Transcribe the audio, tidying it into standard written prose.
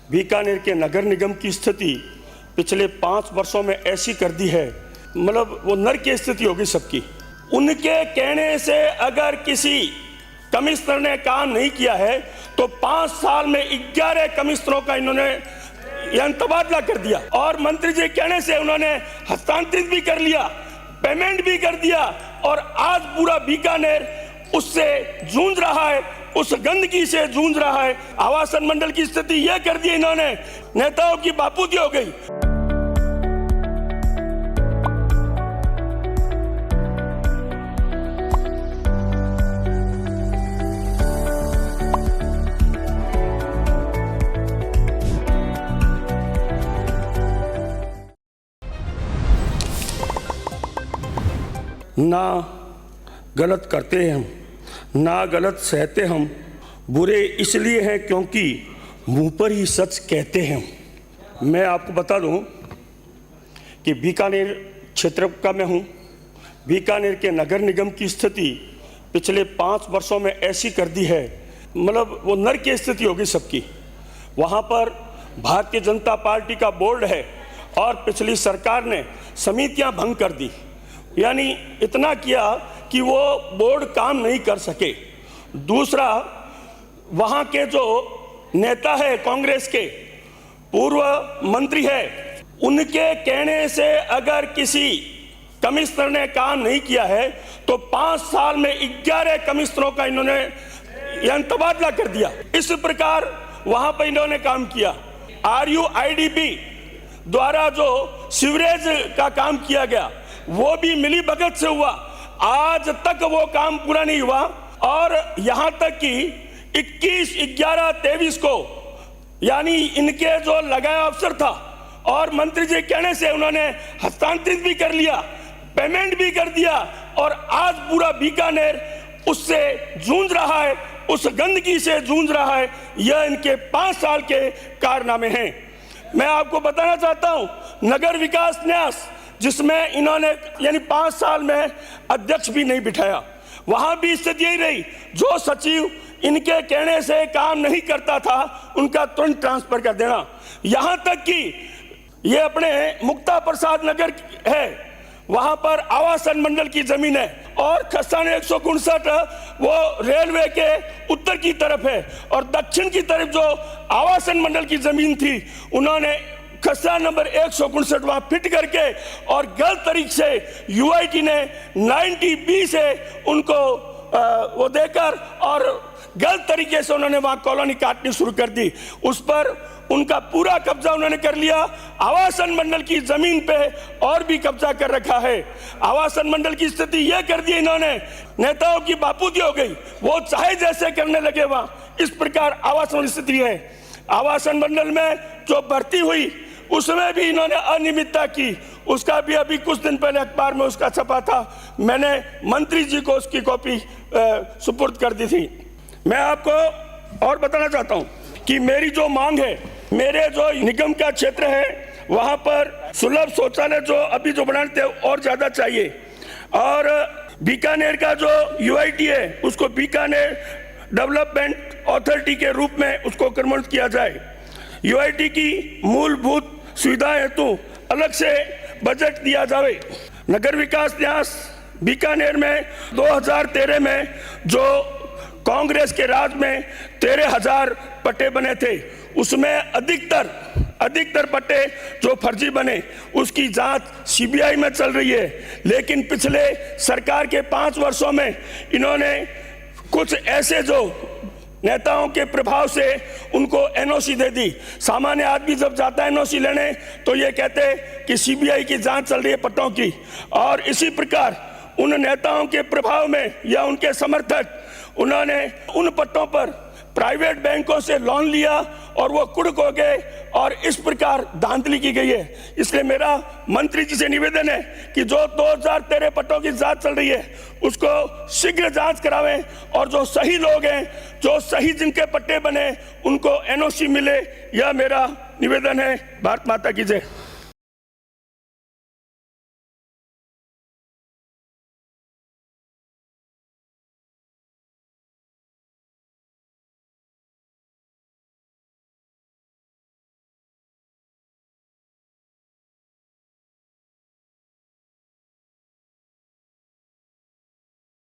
बीकानेर के नगर निगम की स्थिति पिछले 5 वर्षों में ऐसी कर दी है, मतलब वो नर्क की स्थिति होगी सबकी। उनके कहने से अगर किसी कमिश्नर ने काम नहीं किया है तो 5 साल में 11 कमिश्नरों का इन्होंने तबादला कर दिया और मंत्री जी कहने से उन्होंने हस्तांतरित भी कर लिया, पेमेंट भी कर दिया और आज पूरा बीकानेर उससे जूझ रहा है, उस गंदगी से जूझ रहा है। आवासन मंडल की स्थिति यह कर दी इन्होंने, नेताओं की बापूजी हो गई। ना गलत करते हम, ना गलत सहते हम, बुरे इसलिए हैं क्योंकि मुंह पर ही सच कहते हैं। मैं आपको बता दूं कि बीकानेर क्षेत्र का मैं हूं। बीकानेर के नगर निगम की स्थिति पिछले 5 वर्षों में ऐसी कर दी है, मतलब वो नर्क की स्थिति होगी सबकी। वहां पर भारतीय जनता पार्टी का बोर्ड है और पिछली सरकार ने समितियां भंग कर दी, यानी इतना किया कि वो बोर्ड काम नहीं कर सके। दूसरा, वहां के जो नेता है कांग्रेस के पूर्व मंत्री है, उनके कहने से अगर किसी कमिश्नर ने काम नहीं किया है तो 5 साल में 11 कमिश्नरों का इन्होंने तबादला कर दिया। इस प्रकार वहां पर इन्होंने काम किया। RUIDP द्वारा जो सीवरेज का काम किया गया वो भी मिली भगत से हुआ, आज तक वो काम पूरा नहीं हुआ और यहां तक कि 21/11/23 को यानी इनके जो लगाया अफसर था और मंत्री जी कहने से उन्होंने हस्तांतरित भी कर लिया, पेमेंट भी कर दिया और आज पूरा बीकानेर उससे जूझ रहा है, उस गंदगी से जूझ रहा है। यह इनके 5 साल के कारनामे हैं। मैं आपको बताना चाहता हूं, नगर विकास न्यास जिसमें इन्होंने यानी 5 साल में अध्यक्ष भी नहीं बिठाया, वहां भी स्थिति यही रही। जो सचिव इनके कहने से काम नहीं करता था उनका तुरंत ट्रांसफर कर देना। यहां तक कि ये अपने मुक्ता प्रसाद नगर है, वहां पर आवासन मंडल की जमीन है और खस्तान 159 वो रेलवे के उत्तर की तरफ है और दक्षिण की तरफ जो आवासन मंडल की जमीन थी उन्होंने खस्ता नंबर 159 वहां फिट करके और गलत तरीके से UIT ने 90B से उनको वो देकर और गलत तरीके से उन्होंने वहां कॉलोनी काटनी शुरू कर दी। उस पर उनका पूरा कब्जा उन्होंने कर लिया। आवासन मंडल की जमीन पे और भी कब्जा कर रखा है। आवासन मंडल की स्थिति यह कर दी इन्होंने, नेताओं की बापूजी हो गई, वो चाहे जैसे करने लगे वहां। इस प्रकार आवासन स्थिति है। आवासन मंडल में जो भर्ती हुई उसमें भी इन्होंने अनियमितता की, उसका भी अभी कुछ दिन पहले अखबार में उसका छपा था, मैंने मंत्री जी को उसकी कॉपी सुपुर्द कर दी थी। मैं आपको और बताना चाहता हूं कि मेरी जो मांग है, मेरे जो निगम का क्षेत्र है वहां पर सुलभ शौचालय जो अभी जो बनाते और ज्यादा चाहिए और बीकानेर का जो UIT है उसको बीकानेर डेवलपमेंट अथॉरिटी के रूप में उसको कर्मोन्नत किया जाए। UIT की मूलभूत सुविधाएं हेतु अलग से बजट दिया जाए। नगर विकास न्यास बीकानेर में 2013 में जो कांग्रेस के राज में 13,000 पट्टे बने थे, उसमें अधिकतर पट्टे जो फर्जी बने उसकी जांच CBI में चल रही है। लेकिन पिछले सरकार के 5 वर्षों में इन्होंने कुछ ऐसे जो नेताओं के प्रभाव से उनको NOC दे दी। सामान्य आदमी जब जाता है NOC लेने तो ये कहते कि CBI की जांच चल रही है पट्टों की, और इसी प्रकार उन नेताओं के प्रभाव में या उनके समर्थक उन्होंने उन पट्टों पर प्राइवेट बैंकों से लोन लिया और वो कुड़क हो गए और इस प्रकार धांधली की गई है। इसलिए मेरा मंत्री जी से निवेदन है कि जो 2013 पट्टों की जांच चल रही है उसको शीघ्र जांच करावें और जो सही लोग हैं, जो सही जिनके पट्टे बने उनको NOC मिले, यह मेरा निवेदन है। भारत माता की जय।